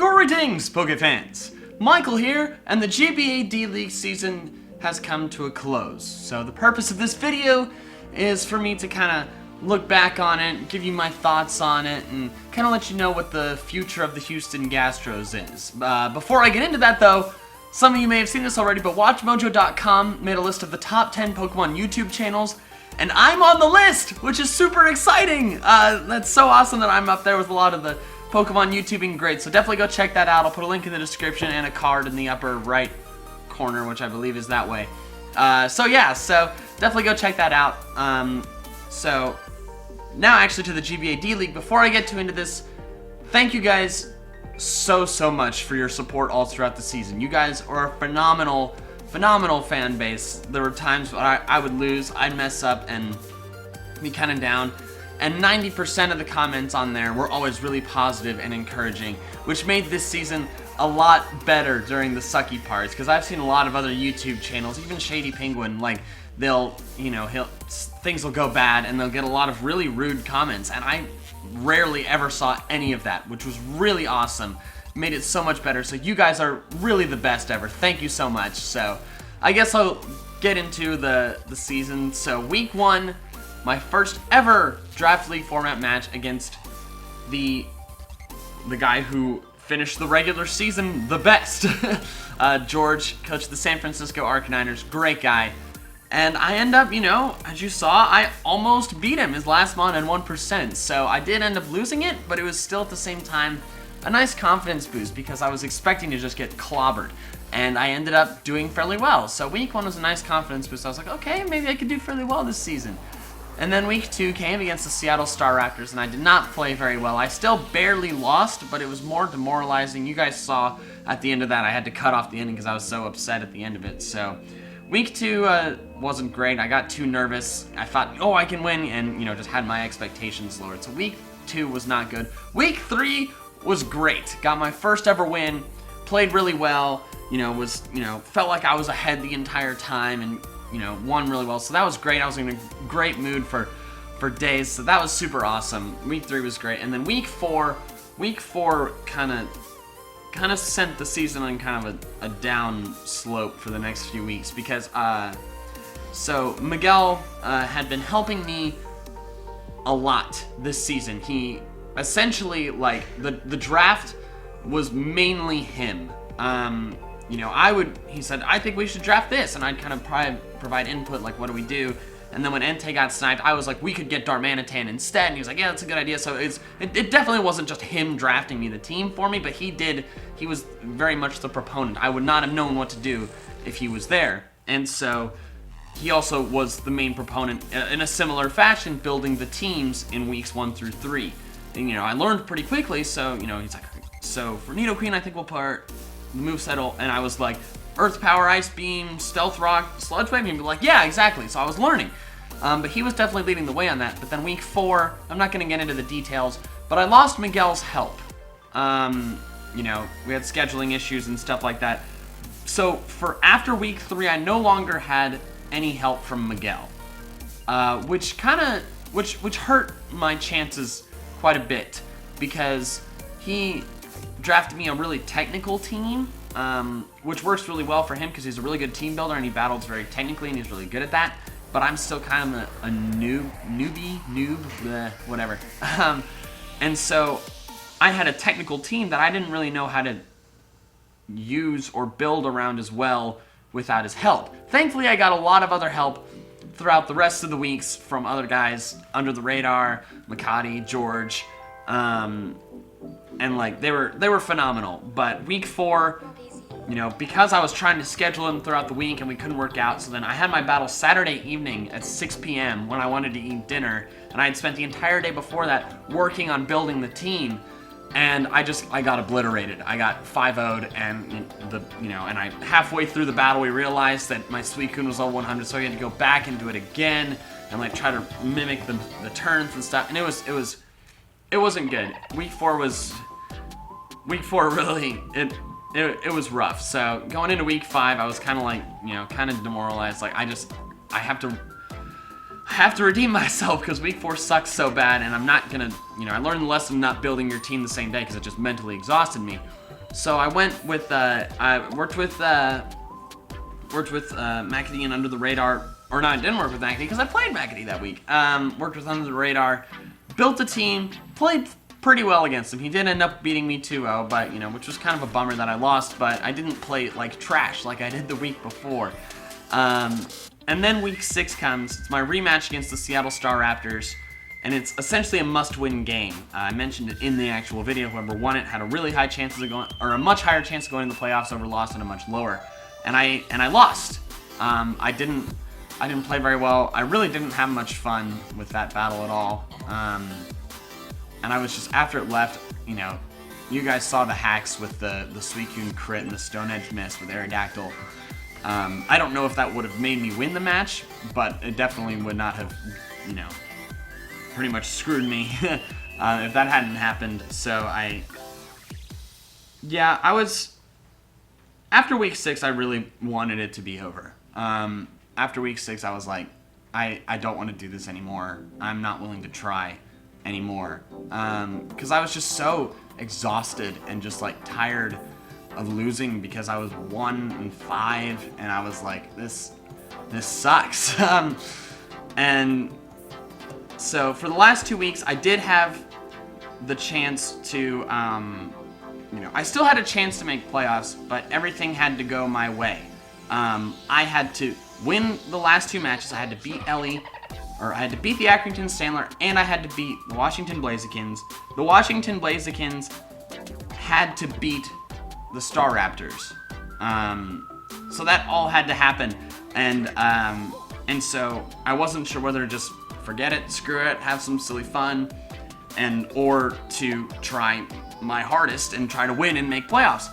Greetings, Poke fans! Michael here, and the GBA D-League season has come to a close. So the purpose of this video is for me to kind of look back on it, give you my thoughts on it, and kind of let you know what the future of the Houston Gastros is. Before I get into that though, some of you may have seen this already, but WatchMojo.com made a list of the top 10 Pokemon YouTube channels, and I'm on the list, which is super exciting! That's so awesome that I'm up there with a lot of the Pokemon YouTubing greats, so definitely go check that out. I'll put a link in the description and a card in the upper right corner, which I believe is that way. So definitely go check that out. So now actually to the GBA D-League. Before I get into this, thank you guys so much for your support all throughout the season. You guys are a phenomenal fan base. There were times when I would lose, I'd mess up and be kind of down. And 90% of the comments on there were always really positive and encouraging, which made this season a lot better during the sucky parts. Because I've seen a lot of other YouTube channels, even Shady Penguin, like things will go bad and they'll get a lot of really rude comments. And I rarely ever saw any of that, which was really awesome. Made it so much better. So you guys are really the best ever. Thank you so much. So I guess I'll get into the season. So week 1. My first ever Draft League format match against the guy who finished the regular season the best. George, coach of the San Francisco Arcaniners, great guy. And I end up, as you saw, I almost beat him his last mon and 1%. So I did end up losing it, but it was still at the same time a nice confidence boost because I was expecting to just get clobbered. And I ended up doing fairly well. So week 1 was a nice confidence boost. I was like, okay, maybe I could do fairly well this season. And then week 2 came against the Seattle Star Raptors, and I did not play very well. I still barely lost, but it was more demoralizing. You guys saw at the end of that, I had to cut off the ending because I was so upset at the end of it. So week 2 wasn't great. I got too nervous. I thought, oh, I can win, and just had my expectations lowered. So week 2 was not good. Week 3 was great. Got my first ever win. Played really well. Felt like I was ahead the entire time, and won really well. So that was great. I was in a great mood for days. So that was super awesome. Week 3 was great. And then week 4 kind of sent the season on kind of a down slope for the next few weeks because so Miguel had been helping me a lot this season. He essentially, like, the draft was mainly him. He said, I think we should draft this, and I'd kind of provide input, like, what do we do? And then when Entei got sniped, I was like, we could get Darmanitan instead, and he was like, yeah, that's a good idea. So it definitely wasn't just him drafting me the team for me, but he was very much the proponent. I would not have known what to do if he was there. And so he also was the main proponent in a similar fashion, building the teams in weeks 1 through 3. And, I learned pretty quickly, so, he's like, so for Nidoqueen, I think we'll put the moveset, and I was like, Earth Power, Ice Beam, Stealth Rock, Sludge Wave, and he'd be like, yeah, exactly. So I was learning. But he was definitely leading the way on that. But then week 4, I'm not going to get into the details, but I lost Miguel's help. We had scheduling issues and stuff like that. So for after week 3, I no longer had any help from Miguel, which hurt my chances quite a bit because he drafted me a really technical team, which works really well for him because he's a really good team builder and he battles very technically and he's really good at that. But I'm still kind of a noob, whatever. And so I had a technical team that I didn't really know how to use or build around as well without his help. Thankfully, I got a lot of other help throughout the rest of the weeks from other guys under the radar, Makati, George, and like they were phenomenal. But week 4, because I was trying to schedule them throughout the week and we couldn't work out, so then I had my battle Saturday evening at 6 p.m. when I wanted to eat dinner, and I had spent the entire day before that working on building the team, and I got obliterated. I got 5-0'd, and I halfway through the battle we realized that my Suicune was level 100, so I had to go back and do it again and like try to mimic the turns and stuff, and it wasn't good. Week 4 really, it was rough. So going into week 5, I was kind of like, kind of demoralized. Like I have to redeem myself because week 4 sucks so bad, and I'm not gonna, I learned the lesson of not building your team the same day because it just mentally exhausted me. So I went with, I worked with MandJTV and Under the Radar. Or no, I didn't work with MandJTV because I played MandJTV that week. Worked with Under the Radar, built a team, played pretty well against him. He did end up beating me 2-0, but, you know, which was kind of a bummer that I lost, but I didn't play like trash like I did the week before. And then week 6 comes. It's my rematch against the Seattle Star Raptors, and it's essentially a must-win game. I mentioned it in the actual video. Whoever won it had a really high chance of going, or a much higher chance of going to the playoffs over lost and a much lower. And I lost. I didn't play very well. I really didn't have much fun with that battle at all. And I was just, after it left, you know, you guys saw the hacks with the Suicune crit and the Stone Edge miss with Aerodactyl. I don't know if that would have made me win the match, but it definitely would not have, you know, pretty much screwed me if that hadn't happened. So yeah, I was, after week 6, I really wanted it to be over. After week 6, I was like, I don't want to do this anymore. I'm not willing to try anymore. Because I was just so exhausted and just like tired of losing because I was 1-5 and I was like, this sucks. And so for the last 2 weeks, I did have the chance to, you know, I still had a chance to make playoffs, but everything had to go my way. I had to win the last 2 matches. I had to beat Ellie, or I had to beat the Accrington Sandler, and I had to beat the Washington Blazekins. The Washington Blazekins had to beat the Star Raptors. So that all had to happen, and so I wasn't sure whether to just forget it, screw it, have some silly fun, or to try my hardest and try to win and make playoffs.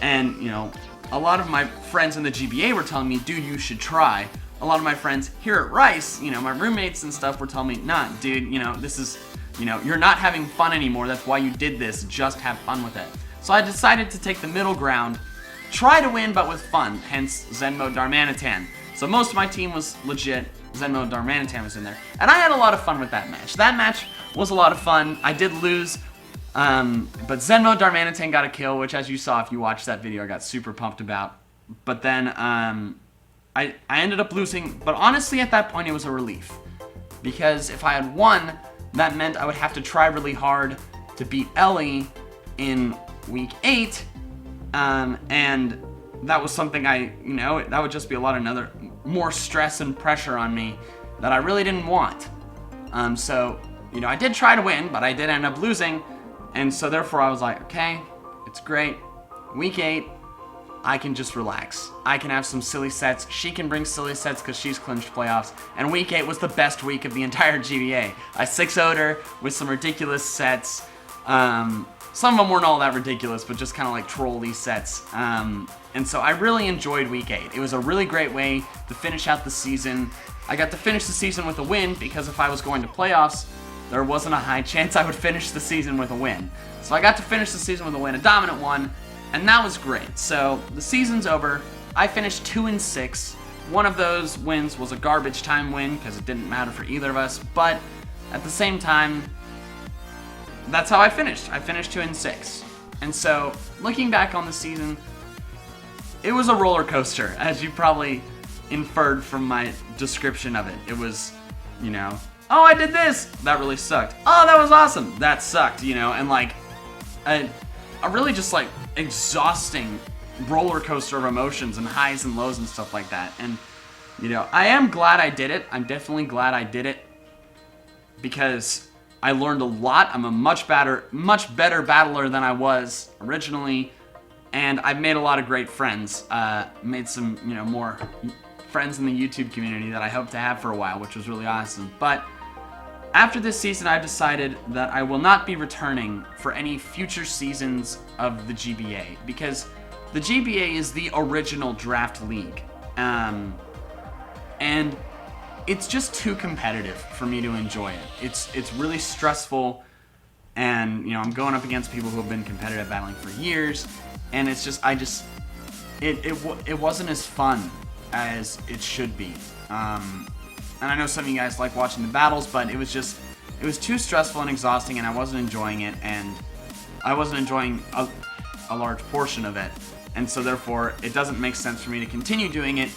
And, you know, a lot of my friends in the GBA were telling me, dude, you should try. A lot of my friends here at Rice, you know, my roommates and stuff were telling me, nah, dude, you know, this is, you know, you're not having fun anymore. That's why you did this. Just have fun with it. So I decided to take the middle ground, try to win, but with fun, hence Zenmo Darmanitan. So most of my team was legit. Zenmo Darmanitan was in there. And I had a lot of fun with that match. That match was a lot of fun. I did lose, but Zenmo Darmanitan got a kill, which, as you saw if you watched that video, I got super pumped about. But then I ended up losing, but honestly at that point it was a relief. Because if I had won, that meant I would have to try really hard to beat Ellie in week 8, and that was something you know, that would just be a lot of more stress and pressure on me that I really didn't want. So, you know, I did try to win, but I did end up losing, and so therefore I was like, okay, it's great. Week 8, I can just relax. I can have some silly sets. She can bring silly sets because she's clinched playoffs. And week 8 was the best week of the entire GBA. I 6-0'd her with some ridiculous sets. Some of them weren't all that ridiculous, but just kind of like troll-y sets. And so I really enjoyed week 8. It was a really great way to finish out the season. I got to finish the season with a win because if I was going to playoffs, there wasn't a high chance I would finish the season with a win. So I got to finish the season with a win, a dominant one, and that was great. So the season's over. I finished 2-6. One of those wins was a garbage time win because it didn't matter for either of us, but at the same time, that's how I finished. I finished 2-6. And so, looking back on the season, it was a roller coaster, as you probably inferred from my description of it. It was, you know, oh, I did this! That really sucked. Oh, that was awesome! That sucked, you know, and like, a really just like exhausting roller coaster of emotions and highs and lows and stuff like that. And, you know, I am glad I did it. I'm definitely glad I did it because I learned a lot. I'm a much better battler than I was originally, and I've made a lot of great friends. Made some, you know, more friends in the YouTube community that I hope to have for a while, which was really awesome. But after this season, I've decided that I will not be returning for any future seasons of the GBA because the GBA is the original draft league, and it's just too competitive for me to enjoy it. It's really stressful, and, you know, I'm going up against people who have been competitive battling for years, and it's just, it wasn't as fun as it should be. And I know some of you guys like watching the battles, but it was too stressful and exhausting, and I wasn't enjoying it, and I wasn't enjoying a large portion of it, and so therefore it doesn't make sense for me to continue doing it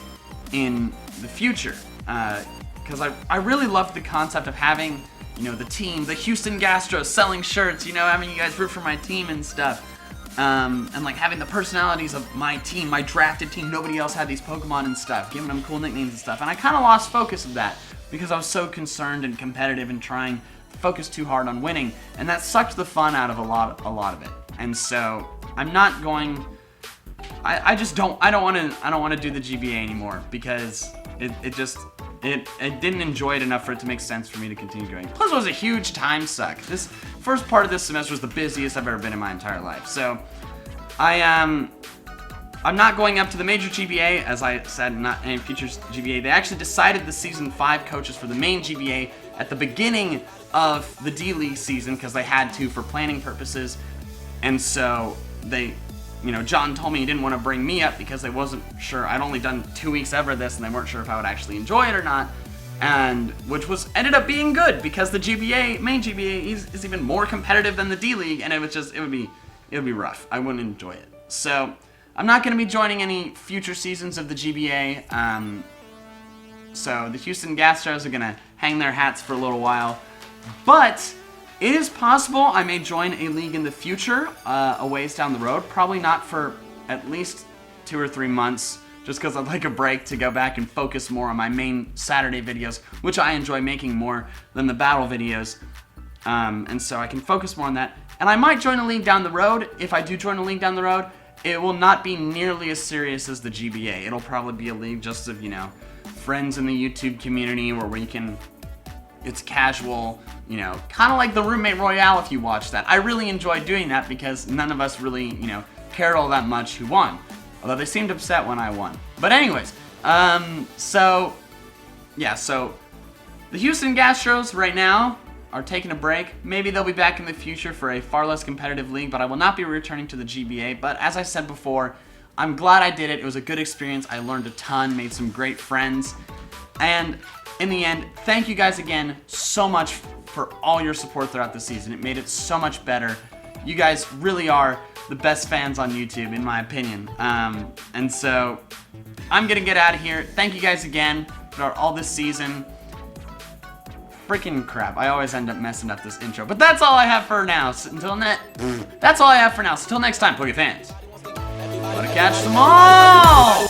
in the future. Because I really loved the concept of having, you know, the team, the Houston Gastros, selling shirts, you know, having you guys root for my team and stuff. And like having the personalities of my team, my drafted team, nobody else had these Pokemon and stuff, giving them cool nicknames and stuff. And I kind of lost focus of that because I was so concerned and competitive and trying to focus too hard on winning. And that sucked the fun out of a lot of it. And so I'm not going, I don't want to do the GBA anymore because I didn't enjoy it enough for it to make sense for me to continue doing. Plus, it was a huge time suck. This first part of this semester was the busiest I've ever been in my entire life. So, I'm not going up to the major GBA, as I said, not any future GBA. They actually decided the Season 5 coaches for the main GBA at the beginning of the D-League season because they had to for planning purposes. And so, you know, John told me he didn't want to bring me up because they wasn't sure. I'd only done 2 weeks ever of this, and they weren't sure if I would actually enjoy it or not. And which ended up being good because the GBA, main GBA, is even more competitive than the D-League, and it would be rough. I wouldn't enjoy it. So I'm not going to be joining any future seasons of the GBA. So the Houston Gastros are going to hang their hats for a little while, but it is possible I may join a league in the future, a ways down the road. Probably not for at least 2 or 3 months, just because I'd like a break to go back and focus more on my main Saturday videos, which I enjoy making more than the battle videos. And so I can focus more on that. And I might join a league down the road. If I do join a league down the road, it will not be nearly as serious as the GBA. It'll probably be a league just of, you know, friends in the YouTube community where we can... It's casual, you know, kind of like the Roommate Royale if you watch that. I really enjoyed doing that because none of us really, you know, cared all that much who won. Although they seemed upset when I won. But anyways, so the Houston Gastros right now are taking a break. Maybe they'll be back in the future for a far less competitive league, but I will not be returning to the GBA. But as I said before, I'm glad I did it. It was a good experience. I learned a ton, made some great friends, and in the end, thank you guys again so much for all your support throughout the season. It made it so much better. You guys really are the best fans on YouTube, in my opinion. And so, I'm gonna get out of here. Thank you guys again for all this season. Freaking crap, I always end up messing up this intro. But that's all I have for now. So that's all I have for now. So until next time, Poké fans. Gotta catch them all!